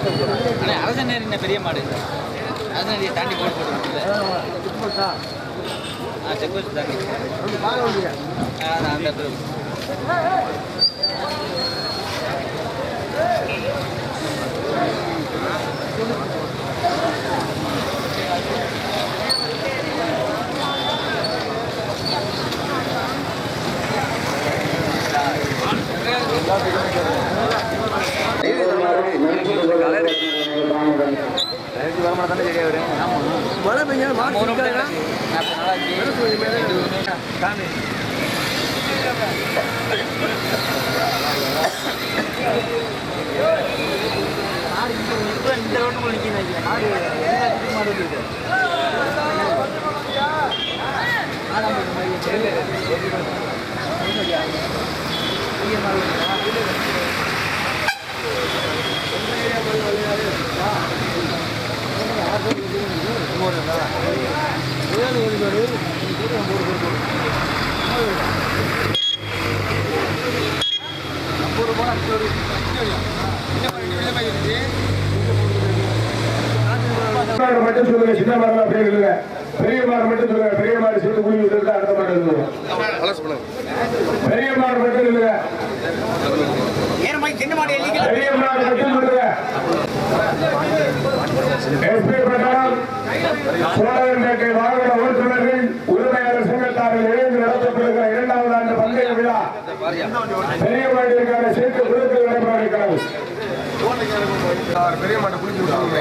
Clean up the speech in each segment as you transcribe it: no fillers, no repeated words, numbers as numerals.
ஆனால் அரசன் நேரின பெரிய மாடு அரசன் தாண்டி போட்டு செக் வச்சு தாண்டி அந்த மழை பெய்ய இந்த ரோட்டு நிற்கிறேன் மட்டும் சொல்லுங்க, சின்ன மாடு அப்படின்னு இல்லைங்க. பெரிய மாடு மட்டும் சொல்லுங்க. பெரிய மாடு சேர்த்து குழி விட்டு அடுத்த மாடு சொல்லுங்க. பெரிய மாடு மட்டும் இல்லைங்க. பெரிய மாடு மட்டும் சொல்லுங்க. எஸ்பி பிரகாரம் சோழன்பேட்டை வாகன ஓட்டுநர்கள் உரிமையாளர் சங்கத்தாரில் இணைந்து நடத்தப்படுகிற 2வது ஆண்டு பந்தய விழா பெரிய மாட்டிற்கான சேர்த்து குழுக்கள் நடைபெற இருக்கிறது. பெரிய மாட்டை குளிச்சு விட்டாங்க.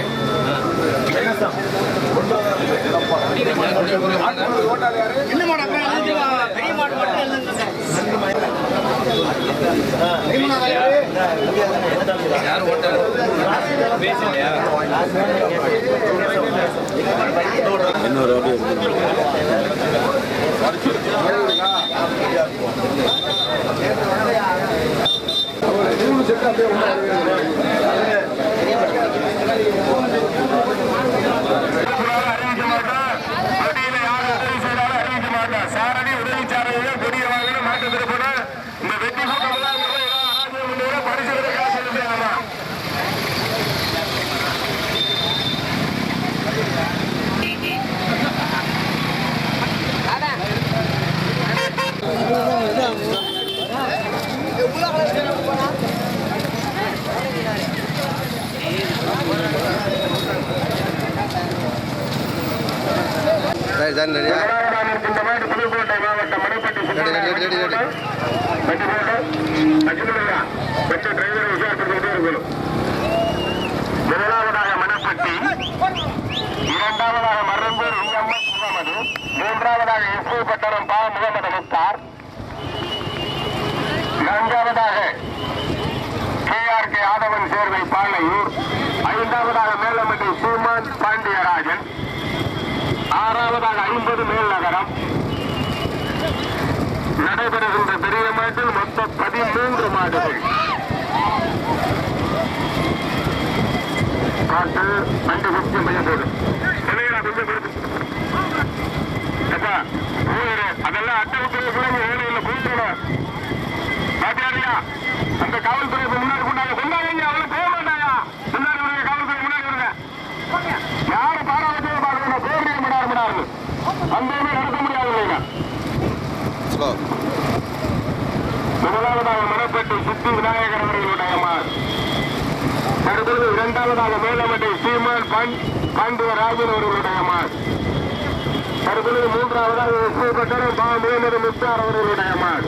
சாரணி உதவிச்சாரர்கள் கொடிய வாகன மாற்று திருப்பண இந்த வெற்றி புதுக்கோட்டை மாவட்டம் மணப்பட்டி டிரைவரை விசாரித்துக் இருக்கணும். முதலாவதாக மணப்பட்டி, 2வதாக மரம்பூர் எம்எஸ் முகமது, 3வதாக எஸ்பி பட்டணம் பா முகமது முக்தார், 4வதாக KRK ஆதவன் சேர்வை பாலையூர், 5வதாக மேலமட்டி சீமான் பாண்டியராஜன், 6வதாக 50 மேல் நகரம். நடைபெறுகின்ற பெரிய மாட்டில் மொத்தம் 13 மாடுகள். காட்டு வண்டி குச்சி மையம் போடு அதெல்லாம் அட்டவணைக்குள்ள வேலையில் போயிடணும். பாத்தியாரியா அந்த காவல்துறை முன்னாடி கொண்டாங்க அவளை போக மாட்டாயா. முன்னாடி வருங்க, காவல்துறை முன்னாடி வருங்க. யாரு பாராளுமன்ற பார்க்கணும் பேரிய மடாரு அந்த நடத்த முடியாது இல்லைங்க. முதலாவதாக மணப்பட்டி சித்தி விநாயகர் அவர்களுடைய மார். அடுத்தது 2வதாக மேலமட்டை சீமான் பாண்டியராஜன் அவர்களுடைய மார். அடுத்தது 3வதாக எஸ்பி பட்டணம் பா முகமது முக்தார் அவர்களுடைய மார்.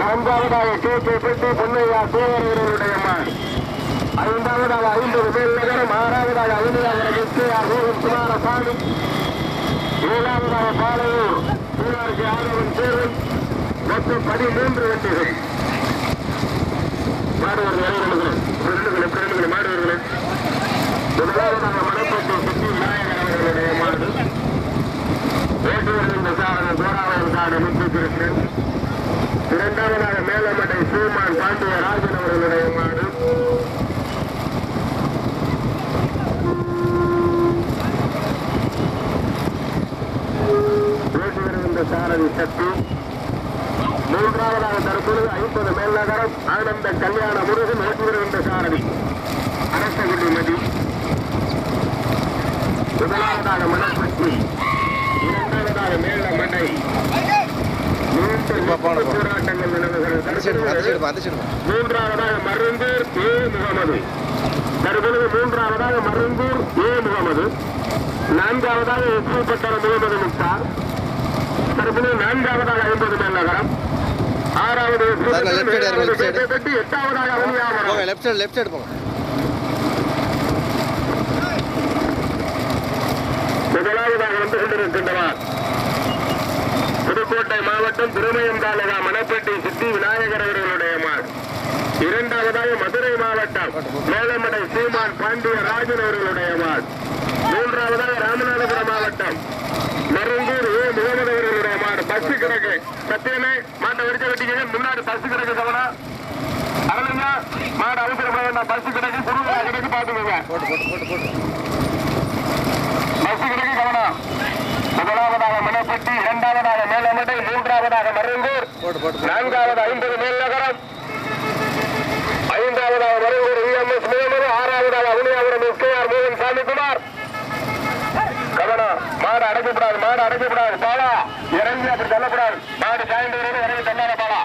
4வதாக KK பெட்டி பொன்னையா தேவர் அவர்களுடைய மார். 5வதாக 50 மேல் நகரம். 6வதாக 5வதாக KR குமாரசாமி. 7வதாக பாலையூர் KRK ஆதவன் சேர்வை. மொத்தம் 13 வண்டிகள். மாடுவர்கள் மாடுவர்கள் முதலாவதாக மணப்பட்டி சித்தி விநாயகர் அவர்களுடைய மாடு. ஓட்டுவர்கள் விசாரணை தோராவயம் காடு முத்துகிருஷ்ணன். 2வதாக மேலமட்டை சீமான் பாண்டியராஜன் அவர்களுடைய மாடு. ஓட்டுவர்கள் சாரணி சக்தி. மூன்றாவதாக தற்பொழுது 50 மேல் நகரம் ஆனந்த கல்யாண முருகன் ஓட்டி வருகின்ற சாரதி அரசகுடி மதி. முதலாவதாக மணப்பட்டி, இரண்டாவதாக மேல மண்டை. போராட்டங்கள் நடக்கிறது. மூன்றாவதாக மருந்தூர் ஏ முகமது. தற்பொழுது மூன்றாவதாக மருந்தூர் ஏ முகமது. நான்காவதாக எஸ்பட்டணம் முகமது முக்தார். தற்போது நான்காவதாக 50 மேல் நகரம். ஆறாவது பெட்டி. எட்டாவதாக முதலாவதாக வந்து கொண்டிருக்கின்றனர் புதுக்கோட்டை மாவட்டம் திருமயம் தாலுகா மணப்பட்டி சித்தி விநாயகர் அவர்களுடைய மாடு. இரண்டாவதாக மதுரை மாவட்டம் மேலமடை சீமான் பாண்டிய ராஜன் அவர்களுடைய மாடு. மூன்றாவதாக ராமநாதபுரம் மாவட்டம் மருந்தூர் ஏ முகமது அவர்களுடைய மாடு. பஸ் கிடக்கு சத்தியமே மாட்டை வெடிச்ச வெட்டிக்க முன்னாடி பஸ் கிடக்கு கவனம் அருளுங்க. மாடு அவசரப்பட வேண்டாம். பஸ் கிடக்கு குடும்ப கிடக்கு பாத்துக்கோங்க. பஸ் கிடக்கு கவனம். முதலாவதாக மணப்பட்டி, இரண்டாவதாக மேலமடை, மூன்றாவதாக மருந்தூர், நான்காவது 50 மேல் நகரம், ஐந்தாவதாக மருந்தூர் EMS முகமது, ஆறாவதாக அவனியாபுரம் எஸ்கேஆர் மோகன் சாமிக்குமார். கவனம். மாடு அடைக்கப்படாது, மாடு அடைக்கப்படாது. பாலா இறங்கி அப்படி தள்ளக்கூடாது. மாடு சாய்ந்து இறங்கி தள்ளாத பாலா.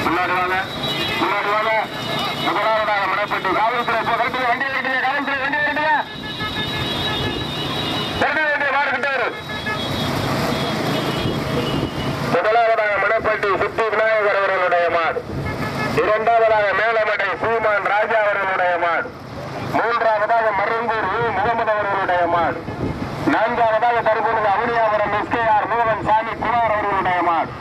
முன்னாடி வாங்க, முன்னாடி வாங்க. முதலாவதாக மணப்பட்டி காவல்துறை கருத்து வண்டி கட்டுங்க. காவல்துறை வண்டி கட்டுங்க. வேண்டிய மாடு கிட்டாரு. முதலாவதாக மணப்பட்டி சித்தி விநாயகர் அவர்களுடைய மாடு. இரண்டாவதாக மேலமடை சீமான் ராஜா அவர்களுடைய மாடு. மூன்றாவதாக மருந்தூர் முகமது அவர்களுடைய மாடு. நான்காவதாக தற்பொழுது அவனியாபுரம் எஸ்கேஆர் மோகன் சாமி குமார் அவர்களுடைய மாடு.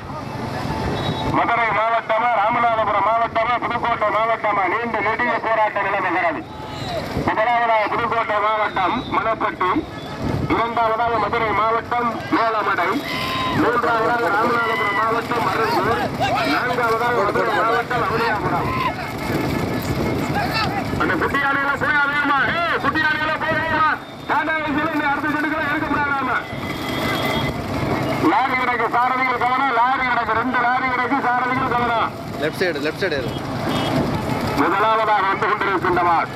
மதுரை மாவட்டமா ராமநாதபுரம் மாவட்டமா புதுக்கோட்டை மாவட்டமா நீண்ட நெடிய போராட்டம் நிலவுகிறது. முதலாவதாக புதுக்கோட்டை மாவட்டம் மணப்பட்டி, இரண்டாவதாக மதுரை மாவட்டம் மேலமடை, மூன்றாவதாக ராமநாதபுரம் மாவட்டம் மருந்தூர், நான்காவதாக மதுரை மாவட்டம் அவனியாபுரம். அந்த குட்டியானையில போய் அதேமா குட்டியானையில போய் டாடா வயசுல அடுத்த செடுகளை எடுக்க முடியாதாம. லாரி கிடக்கு சாரதிகள் கவனம். லாரி கிடக்கு 2 லாரி கிடக்கு சாரதிகள் கவனம். லெப்ட் சைடு முதலாவதாக வந்து கொண்டிருக்கின்ற மாடு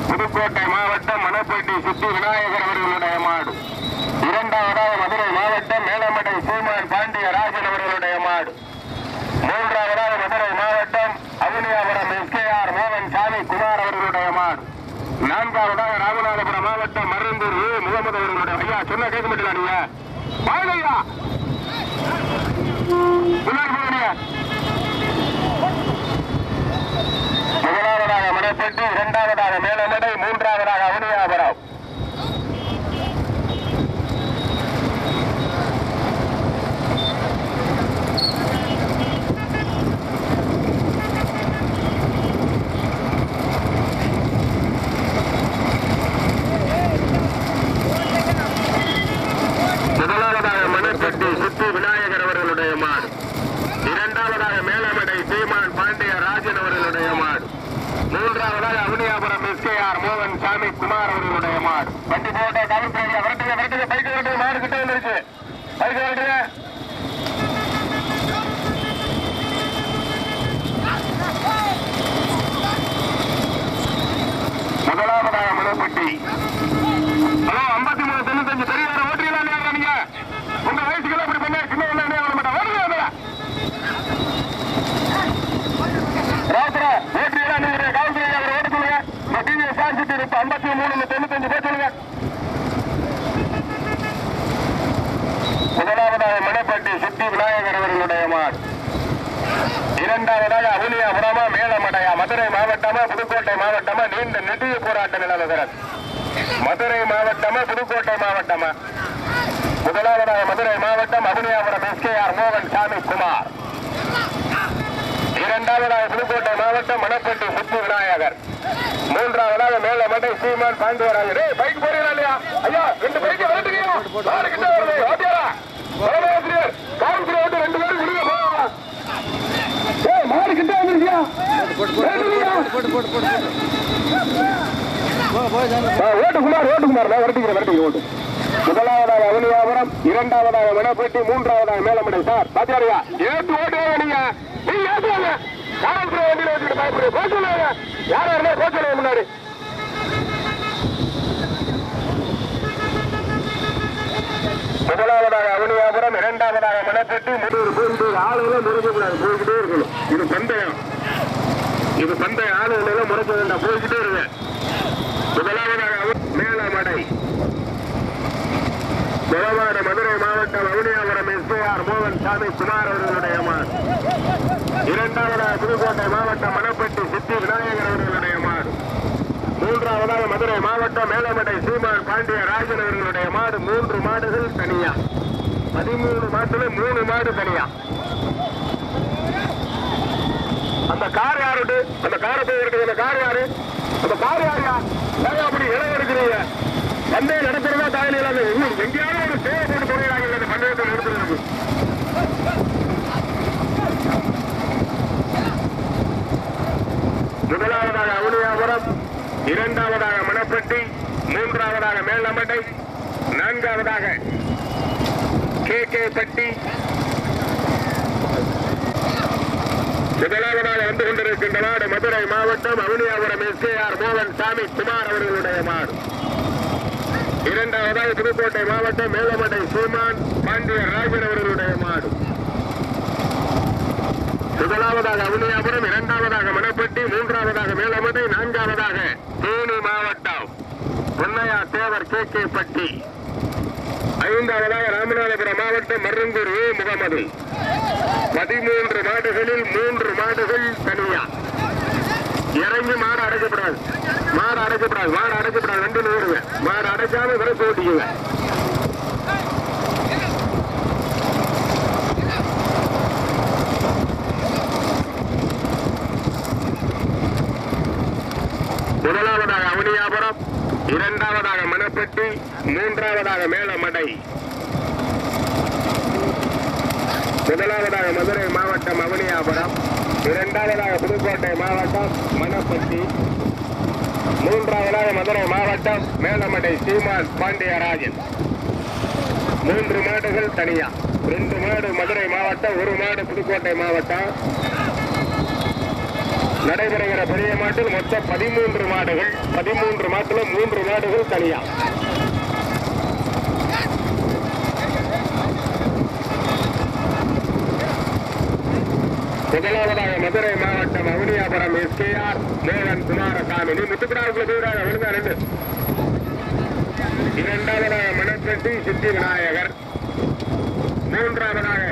புதுக்கோட்டை மாவட்டம் மணப்பட்டி சித்தி விநாயகர் அவர்களுடைய மாடு. இரண்டாவதாக மதுரை மாவட்டம் மேலமடை சீமான் பாண்டிய ராஜன் அவர்களுடைய மாடு. மூன்றாவதாக மதுரை மாவட்டம் அவனியாபுரம் எஸ்கேஆர் மோகன் சாமி குமார் அவர்களுடைய மாடு. நான்காவதாக ராமநாதபுரம் மாவட்டம் மருந்தூர் ஏ முகமது அவர்களுடைய. ஐயா சொன்ன கேட்க மாட்டீங்களா நீங்க? வாங்கய்யா முன்னாடி போறீங்க. முதலாவதாக மணப்பட்டி, இரண்டாவதாக மேலமடை, மூன்றாவதாக அவனியாபுரம். முதலாவதாக மணப்பட்டி சித்தி விநாயகர் அவர்களுடைய மாடு. இரண்டாவதாக மேலமடை சீமான் பாண்டிய ராஜன் அவர்களுடைய மாடு. மூன்றாவதாக அவனியாபுரம் எஸ்கேஆர் மோகன் சாமி குமார் அவர்களுடைய மாடு. வண்டி போட்ட காவல்துறையில விரட்டுங்க விரட்டுங்க. பைக்கு விரட்டுங்க. மாடு கிட்ட வந்துருச்சு. பைக்கு விரட்டுங்க. முதலாவதாக மணப்பட்டி. ஹலோ 5395 பெரியார ஓட்டுறீங்களா இல்லையா நீங்க? உங்க வயசுக்குள்ள இப்படி பண்ண சின்ன வர மாட்டா. ஓட்டுங்க ராத்திரா ஓட்டுறீங்களா நீங்க? காவல்துறை அவர் ஓட்டு சொல்லுங்க. இந்த டிவியை சாஞ்சிட்டு இருப்ப 5395 போய் சொல்லுங்க. முதலாவதாக மணப்பட்டி சித்தி விநாயகர் அவர்களுடைய மாடு. இரண்டாவதாக அவனியாபுரமா மேலமடையா மதுரை மாவட்டமா புதுக்கோட்டை மாவட்டமா நீண்ட நெடிய போராட்டம் நிலவுகிறது. மதுரை மாவட்டமா புதுக்கோட்டை மாவட்டமா? முதலாவதாக மதுரை மாவட்டம் அவனியாபுரம் எஸ்கேஆர் மோகன் சாமி குமார். இரண்டாவதாக புதுக்கோட்டை மாவட்டம் மணப்பட்டி சித்தி விநாயகர். மூன்றாவதாக மேலமடை சீமான் பாண்டியராஜர். பைக் போறீங்களா இல்லையா? ஐயா 2 பைக் வரட்டுங்க. காவல்துறை ஓட்டு 2 பேரும் விடுங்க. மாடு கிட்ட வந்துருக்கியா? ஓட்டு குமார் நான் வரட்டுக்கிறேன் ஓட்டு. முதலாவதாக அவனியாபுரம், இரண்டாவதாக மணப்பட்டி, மூன்றாவதாக மேலமடை. சார் பாத்தியாரியா ஏற்று ஓட்டுவாங்க. நீங்க ஏற்றுவாங்க. காவல்துறை வண்டியில் வச்சுட்டு பயப்படுங்க. போக சொல்லுவாங்க. யாரா இருந்தா போக சொல்லுவாங்க முன்னாடி. முதலாவதாக அவனியாபுரம், இரண்டாவதாக மணப்பட்டி, மூன்று ஆளுகளை முறைக்கூடாது. போய்கிட்டே இருக்கணும். இது பந்தயம். இது பந்தய ஆளுகளை முறைக்க வேண்டாம். போய்கிட்டே இருங்க. முதலாவதாக மேலமடை. முதலாவது மதுரை மாவட்டம் அவனியாபுரம் எஸ்ஆர் மோகன் சாமி குமார் அவர்களுடைய மாடு. இரண்டாவதாக புதுக்கோட்டை மாவட்டம் மணப்பட்டி சித்தி விநாயகர் அவர்களுடைய மாடு. மூன்றாவதாக மதுரை மாவட்டம் மேலமடை சீமான் பாண்டிய ராஜன் அவர்களுடைய மாடு. 3 மாடுகள் தனியா. 13 மாட்டுல 3 மாடு தனியா. அந்த கார் யாரு? அந்த காரை போய் இருக்கு. அந்த கார் யாரு? அந்த கார் யாருயா? அப்படி இடம் இருக்கிறீங்க. பந்தயம் நடத்துறதா தாயில எங்கேயாவது ஒரு சேவை போட்டு போடுறாங்க. அந்த பந்தயத்தை நடத்துறது முதலாவதாக அவனியாபுரம், இரண்டாவதாக மணப்பட்டி, மூன்றாவதாக மேலமடை, நான்காவதாக KK-பட்டி, முதலாவதாக வந்து கொண்டிருக்கின்ற நாடு மதுரை மாவட்டம் அவனியாபுரம் எஸ்ஆர் மோகன் சாமி குமார் அவர்களுடைய மாடு. இரண்டாவதாக புதுக்கோட்டை மாவட்டம் மேலமடை சீமான் பாண்டிய ராஜன் அவர்களுடைய மாடு. முதலாவதாக அவனியாபுரம், இரண்டாவதாக மணப்பட்டி, மூன்றாவதாக மேலமடை, நான்காவதாக தேனி மாவட்டம் பொன்னையா தேவர் KK-பட்டி, ஐந்தாவதாக ராமநாதபுரம் மாவட்டம் மருங்கூர் முகமது. 13 மாடுகளில் 3 மாடுகள் தனியா. இறங்கி மாடு அடைக்கப்படாது. மாடு அடைக்கப்படாது. மாடு அடைக்கப்படாது. வண்டி நூறுங்க. மாடு அடைக்காம வர போட்டிக்குங்க. முதலாவதாக அவனியாபுரம், இரண்டாவதாக மணப்பட்டி, மூன்றாவதாக மேலமடை. முதலாவதாக மதுரை மாவட்டம் அவனியாபுரம், இரண்டாவதாக புதுக்கோட்டை மாவட்டம் மணப்பட்டி, மூன்றாவதாக மதுரை மாவட்டம் மேலமடை சீமான் பாண்டியராஜன். 3 மாடுகள் தனியா. 2 மாடு மதுரை மாவட்டம், 1 மாடு புதுக்கோட்டை மாவட்டம். நடைபெறுகிற பெரிய மாட்டில் மொத்தம் 13 மாடுகள். 13 மாட்டுல 3 மாடுகள் தனியா. முதலாவதாக மதுரை மாவட்டம் அவனியாபுரம் எஸ்ஆர் மோகன் குமாரசாமி. நீ முத்துக்குடாவுக்குள்ள போயிடாத. விழுந்தா 2. இரண்டாவதாக மணப்பட்டி சித்தி விநாயகர். மூன்றாவதாக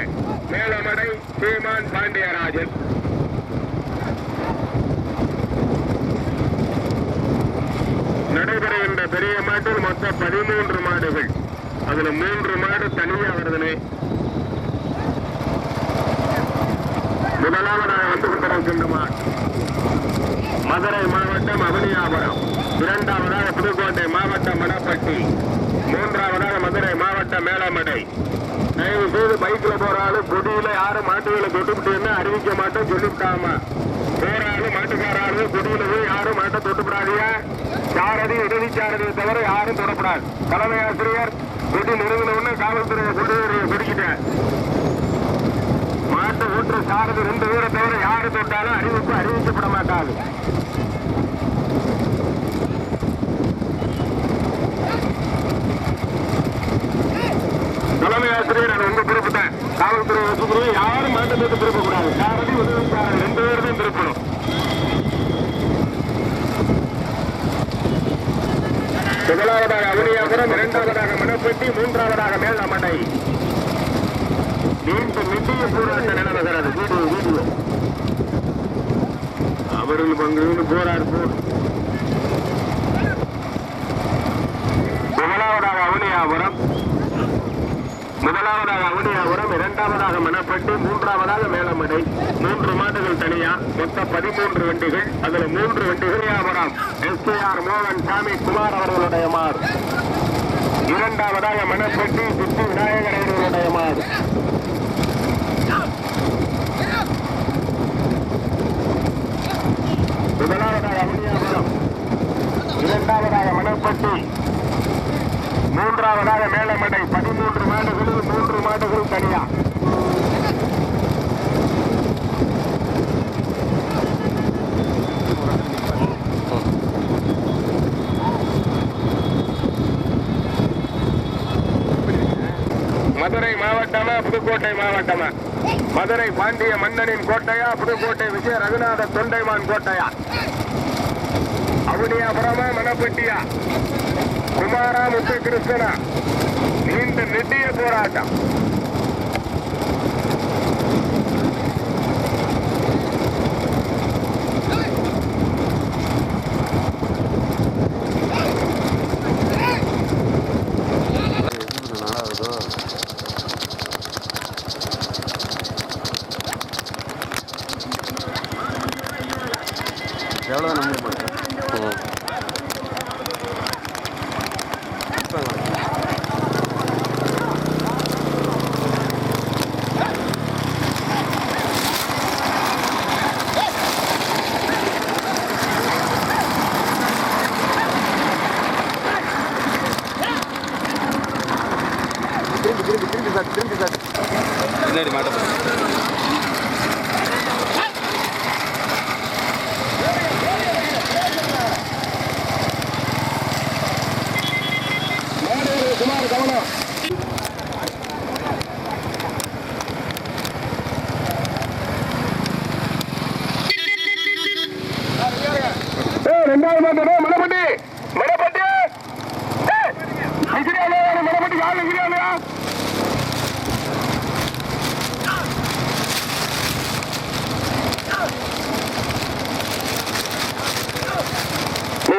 மேலமடை சீமான் பாண்டியராஜன். நடைபெறுகின்ற பெரிய மாட்டில் மொத்தம் 13 மாடுகள். அதுல 3 மாடு தனியா வருதுனே. முதலாவதாக வந்து கொண்டிருக்கின்ற மாடு மதுரை மாவட்டம் அவனியாபுரம், இரண்டாவதாக புதுக்கோட்டை மாவட்டம் மணப்பட்டி, மூன்றாவதாக மதுரை மாவட்டம் மேலமடை. தயவு செய்து பைக்கில் போறாரு கொடியில யாரும் மாட்டுகளை தொட்டுவிட்டு அறிவிக்க மாட்டோம் சொல்லிவிட்டாம. போறாரு மாட்டுக்காராரு கொடியில போய் யாரும் மாட்டை தொட்டுப்படாதீங்க. சாரதி உதவி சாரதியை தவிர யாரும் தொடப்படாது. தலைமை ஆசிரியர் கொடி நிறுவன காவல்துறையை கொடிக்கிட்டேன். மாட்டை ஊற்று சாரதி 2 பேரை தவிர யாரு தொட்டாலும் அறிவிக்கப்பட மாட்டாது. தலைமை ஆசிரியர் நான் உங்க திருப்பிட்டேன். காவல்துறை வச்சுக்கிறோம். யாரும் மாட்டை தொட்டு திருப்பக்கூடாது. சாரதி உதவி சாரதி 2 பேர் தான் திருப்பணும். முதலாவதாக அவனியாபுரம், இரண்டாவதாக மணப்பட்டி, மூன்றாவதாக மேலமடை. மீண்டும் மிட்டிய போராட்ட நிலவுகிறது. வீடியோ அவர்கள் பங்கு போராடு போர். முதலாவதாக அவனியாபுரம், இரண்டாவதாக மணப்பட்டி, மூன்றாவதாக மேலமடை. 3 மாடுகள் தனியா. மொத்தம் 13 வண்டிகள். அதுல 3 வண்டிகள் வியாபாரம் எஸ்ஆர் மோகன் சாமி குமார் அவர்களுடைய மாடு. இரண்டாவதாக மணப்பட்டி சித்தி விநாயகர் அவர்களுடைய மாடு. முதலாவதாக அவனியாபுரம், இரண்டாவதாக மணப்பட்டி, மூன்றாவதாக தனியா. மதுரை மாவட்டமா புதுக்கோட்டை மாவட்டமா? மதுரை பாண்டிய மன்னனின் கோட்டையா புதுக்கோட்டை விஜய ரகுநாத தொண்டைமான் கோட்டையா? அவனியாபுரமா மணப்பட்டியா? குமாரா முத்து கிருஷ்ணனா? நீண்ட நெட்டிய போராட்டம். எவ்வளோதான் நம்ம பண்ணுறோம். திரும்பி சார் பின்னாடி மாட்ட குமார் கவனம். ரெண்டாவது மணப்பட்டி மணப்பட்டி மணப்பட்டி யாரு இருக்கிறாங்க?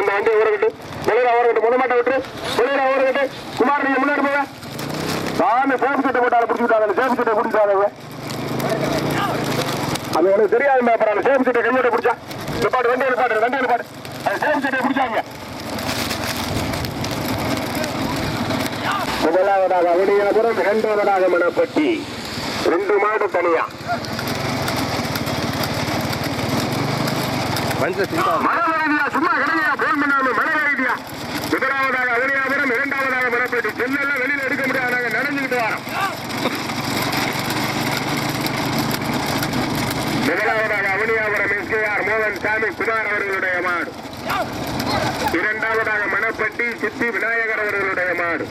வண்டி ஊறகட்டு வெளியில ஊறகட்டு முத மாட்டை விட்டு வெளியில ஊறகட்டு. குமார் நீங்க முன்னாடி போங்க. நான் சேஃப் சட்டை போட்டாலும் பிடிச்சிட்டாங்க. சேஃப் சட்டை பிடிச்சாங்க. அது எனக்கு தெரியாது. அப்புறம் சேஃப் சட்டை கையோட பிடிச்சா நிப்பாடு வண்டி நிப்பாடு வண்டி நிப்பாடு. அது சேஃப் சட்டை பிடிச்சாங்க. முதலாவதாக அவனியாபுரம், இரண்டாவதாக மணப்பட்டி. 2 மாடு தனியா. மனவரைதியா சும்மா கிடையா போன் பண்ணாம மனவரைதியா. முதலாவதாக அவனியாபுரம், இரண்டாவதாக மணப்பட்டி. செல்லெல்லாம் வெளியில எடுக்க முடியாது. நாங்க நடந்துகிட்டு வரோம். முதலாவதாக அவனியாபுரம் எஸ்கேஆர் மோகன் சாமி குமார் அவர்களுடைய மாடு. இரண்டாவதாக மணப்பட்டி சித்தி விநாயகர் அவர்களுடைய மாடு.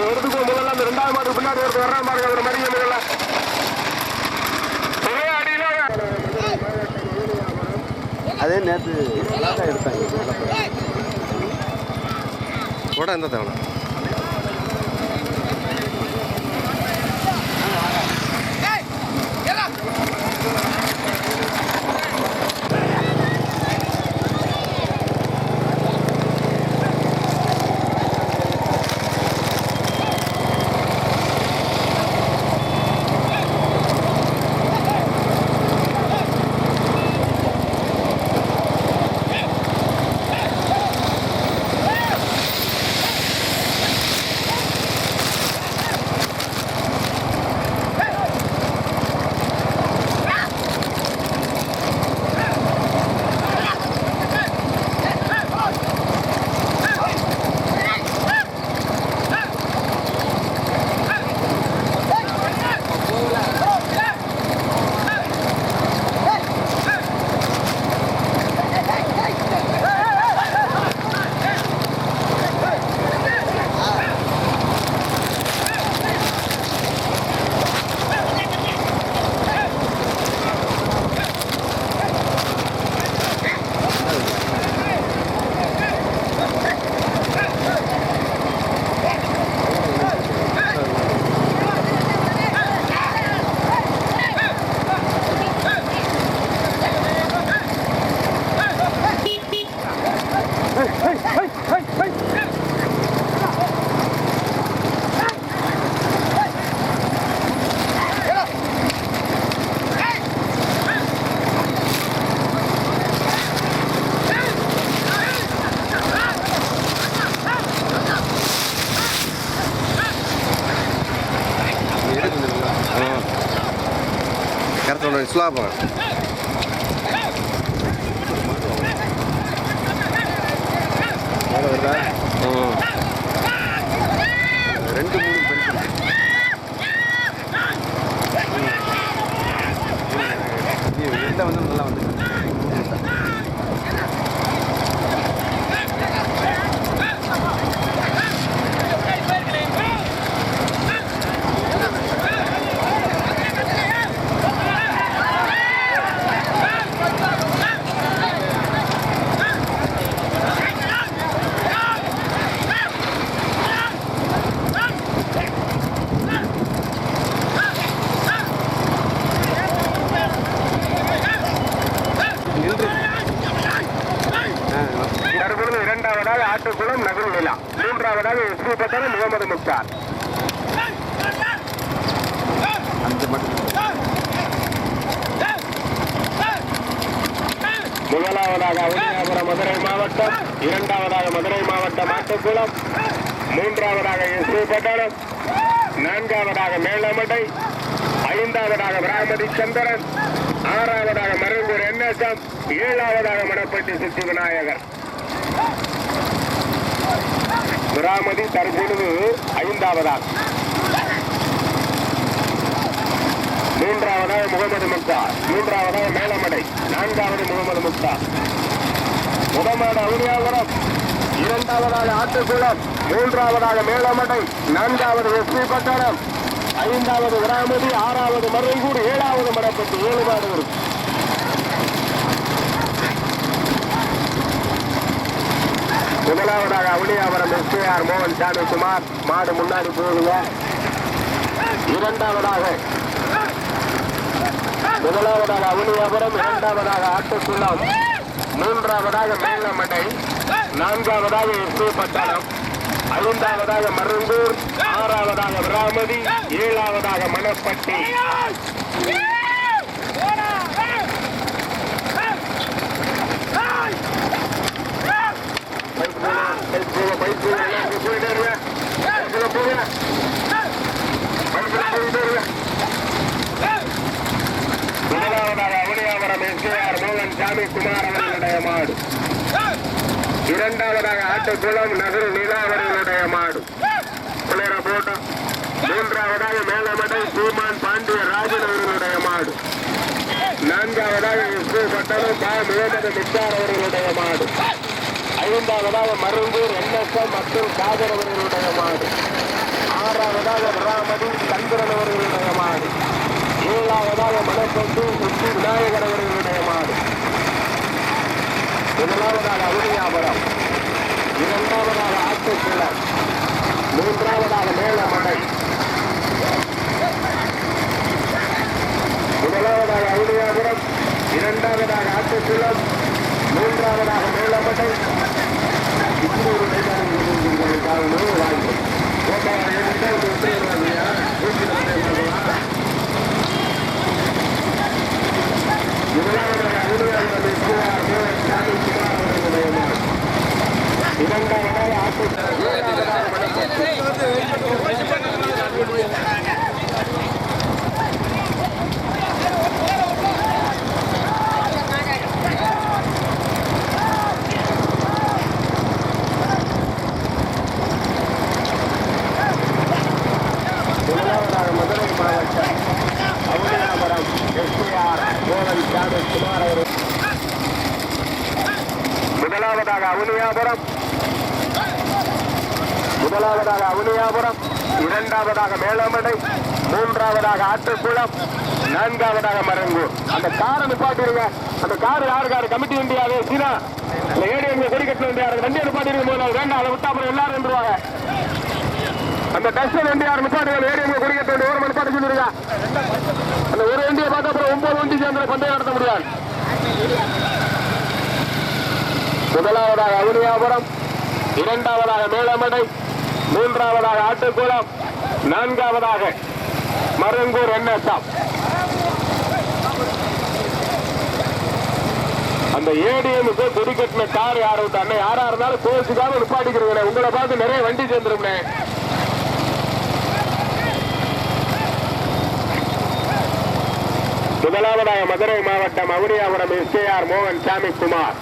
எடுத்துக்கோ முதல்ல அந்த 2வது மாடு பின்னாடி ஒரு வர்ற மாதிரி ஒரு மறிய முதல்ல அதே நேற்று அழகாக எடுத்தாங்க. கூட எந்த தேவை keren Islam apa? Oh. இரண்டாவதாக எஸ்பி பட்டணம் முகமது முக்தார். முதலாவதாக அவனியாபுரம் மதுரை மாவட்டம், இரண்டாவதாக மதுரை மாவட்டம் ஆட்டுக்குளம், மூன்றாவதாக எஸ்பி பட்டணம், நான்காவதாக மேலமடை, ஐந்தாவதாக பிராமதி சந்திரன், ஆறாவதாக மருங்கூர் என்எஸ்எம், ஏழாவதாக மணப்பட்டி சித்தி விநாயகர். பிராமதி தற்பொழுது ஐந்தாவதாக, மூன்றாவதாக முகமது முக்தார், மூன்றாவதாக மேலமடை, நான்காவது முகமது முக்தார். முதமாடு அவனியாபுரம், இரண்டாவதாக ஆட்டுக்குளம், மூன்றாவதாக மேலமடை, நான்காவது எஸ்பி பட்டணம், ஐந்தாவது விராமதி, ஆறாவது மருங்கூர், ஏழாவது மணப்பட்டி. 7 மாடுகள். முதலாவதாக அவனியாபுரம் எஸ்கேஆர் மோகன் சாமி குமார் மாடு முன்னாடி போகுங்க. முதலாவதாக அவனியாபுரம், இரண்டாவதாக ஆட்டுக்குளம், மூன்றாவதாக மேலமடை, நான்காவதாக எஸ்பி பட்டணம், ஐந்தாவதாக மருங்கூர், ஆறாவதாக பிராமதி, ஏழாவதாக மணப்பட்டி. முதலாவதாக அவனியாபுரம் எஸ்கேஆர் மோகன் சாமி குமார் அவர்களுடைய மாடு, இரண்டாவதாக ஆட்டுக்குளம் நகர் நிலா அவர்களுடைய மாடு பிள்ளைற போட்டோம், மூன்றாவதாக மேலமடை சீமான் பாண்டிய ராஜன் அவர்களுடைய மாடு, நான்காவதாக எஸ்பி பட்டணம் பா முகமது முக்தார் அவர்களுடைய மாடு, ஐந்தாவதாக மருங்கூர் என்எஸ்எம் மற்றும் காதர் அவர்களுடைய மாடு, ஆறாவதாக பிராமதி சந்திரன் அவர்களுடைய மாடு, ஏழாவதாக மணப்பட்டி சித்தி விநாயகர் அவர்களுடைய மாடு. முதலாவதாக அவனியாபுரம், இரண்டாவதாக ஆட்டுக்குளம், மூன்றாவதாக மேலமடை. முதலாவதாக அவனியாபுரம், இரண்டாவதாக ஆட்டுக்குளம், மூன்றாவதாக மேலமடை. இன்னொரு முதலாவதாக அவனியாபுரம் எஸ்கேஆர் மோகன் சாமி குமார் அவர்களுடைய மாடு, இரண்டாவதாக ஆட்டுக்குளம், ஏழாவதாக மணப்பட்டி. முதலாவதாக மதுரை மாவட்டம் அவனியாபுரம் எஸ்கேஆர் மோகன் சாமி குமார் அவர்கள். முதலாவதாக அவனியாபுரம், இரண்டாவதாக மேலமடை, மூன்றாவதாக ஆட்டுக்குளம், நான்காவதாக மரங்கூர். அந்த காரை நிப்பாட்டிருங்க. அந்த காரு யாரு காரு? கமிட்டி வண்டியாவே சீனா இந்த ஏடிஎம் கொடி கட்டின வண்டியாரு வண்டி நிப்பாட்டிருக்க போது வேண்டாம், அதை விட்டா அப்புறம் எல்லாரும் நின்றுவாங்க. அந்த டஸ்டர் வண்டி யார் நிப்பாட்டுகள் ஏடிஎம் கொடி கட்ட வேண்டிய ஓரம் நிப்பாட்டி சொல்லிருக்கா. அந்த ஒரு வண்டியை பார்த்து அப்புறம் 9 வண்டி சேர்ந்து பந்தயம் நடத்த முடியாது. முதலாவதாக அவனியாபுரம், இரண்டாவதாக மேலமடை, மூன்றாவதாக ஆட்டுக்குளம், நான்காவதாக மருங்கூர் என்எஸ்எம். அந்த ஏடிஎம்க்கு கொடி கட்டின கார் யார் விட்டு அண்ணன் யாரா இருந்தாலும் கோச்சுக்காக நிப்பாட்டிக்கிறீங்க. உங்களை பார்த்து நிறைய வண்டி சேர்ந்துருமே. முதலாவதாக மதுரை மாவட்டம் அவனியாபுரம் எஸ்கேஆர் மோகன் சாமி குமார்,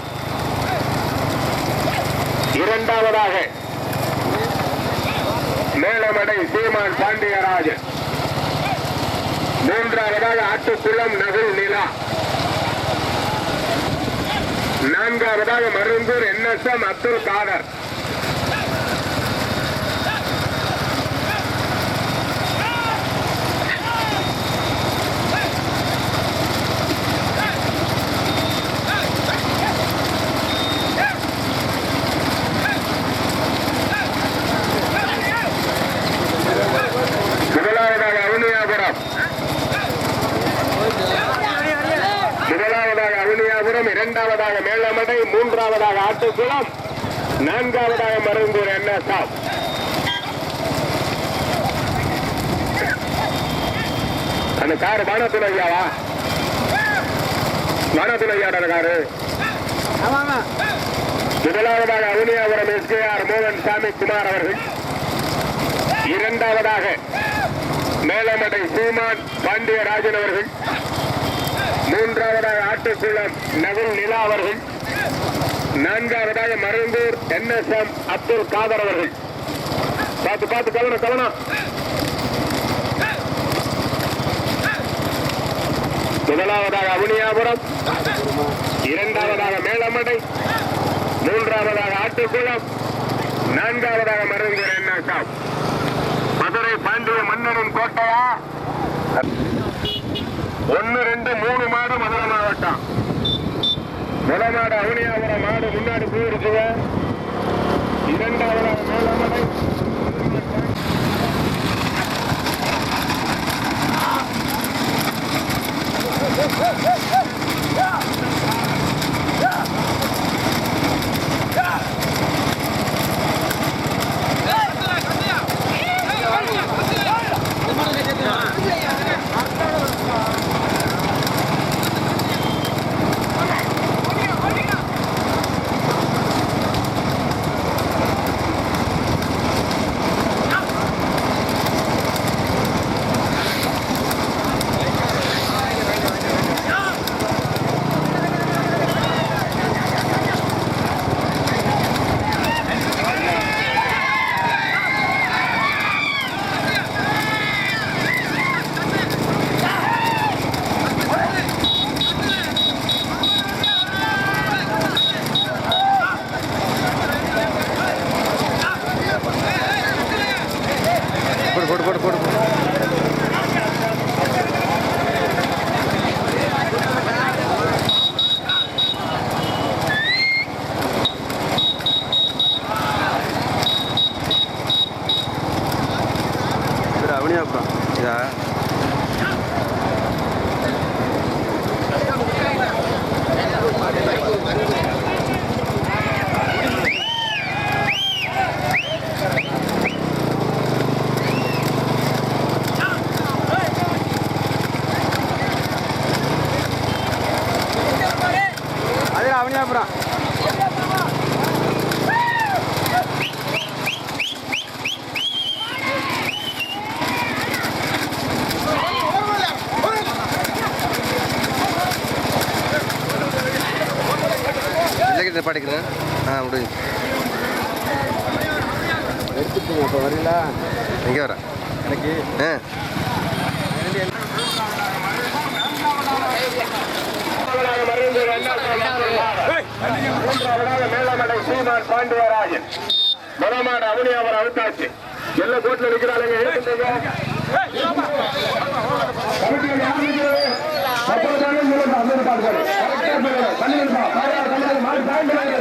இரண்டாவதாக மேலமடை சீமான் பாண்டியராஜன், மூன்றாவதாக ஆட்டுக்குளம் நகுல் நிலா, நான்காவதாக மருங்கூர் என்எஸ்எம் அப்துல் காதர். இரண்டாவதாக மேலமடை, மூன்றாவதாக ஆட்டுக்குளம், நான்காவதாக மருங்கூர் என்எஸ்எம். அந்த காரு வானத்துல ஐயாவா? வானத்துல ஐயாட காரு. முதலாவதாக அவனியாபுரம் எஸ்கேஆர் மோகன் சாமி குமார் அவர்கள், இரண்டாவதாக மேலமடை சீமான் பாண்டியராஜன் அவர்கள், மூன்றாவதாக ஆட்டுக்குளம் நகுல் நிலா அவர்கள், நான்காவதாக மருந்தூர் NSM அப்துல் காதர் அவர்கள். பார்த்து பார்த்து கவனம் கவனம். முதலாவதாக அவனியாபுரம், இரண்டாவதாக மேலமடை, மூன்றாவதாக ஆட்டுக்குளம், நான்காவதாக மருந்தூர் NSM. மதுரை பாண்டிய மன்னரின் கோட்டையா? 1, 2, 3 மாடு மதுரை மாவட்டம். முதல் மாடு அவனியாபுரம் மாடு முன்னாடி போயிருக்குங்க. இரண்டாவதாக மேலமடை, பாடிக்கிறேன். முடியும். எடுத்துட்டு இப்போ வரீங்களா? எங்கே வர எனக்கு மேலமடை சீமான் பாண்டியராஜன், மொரமாடு அவனியாபுரம் அவுத்தாச்சு. எல்லா கோட்டில் இருக்கிறாங்க. மாடு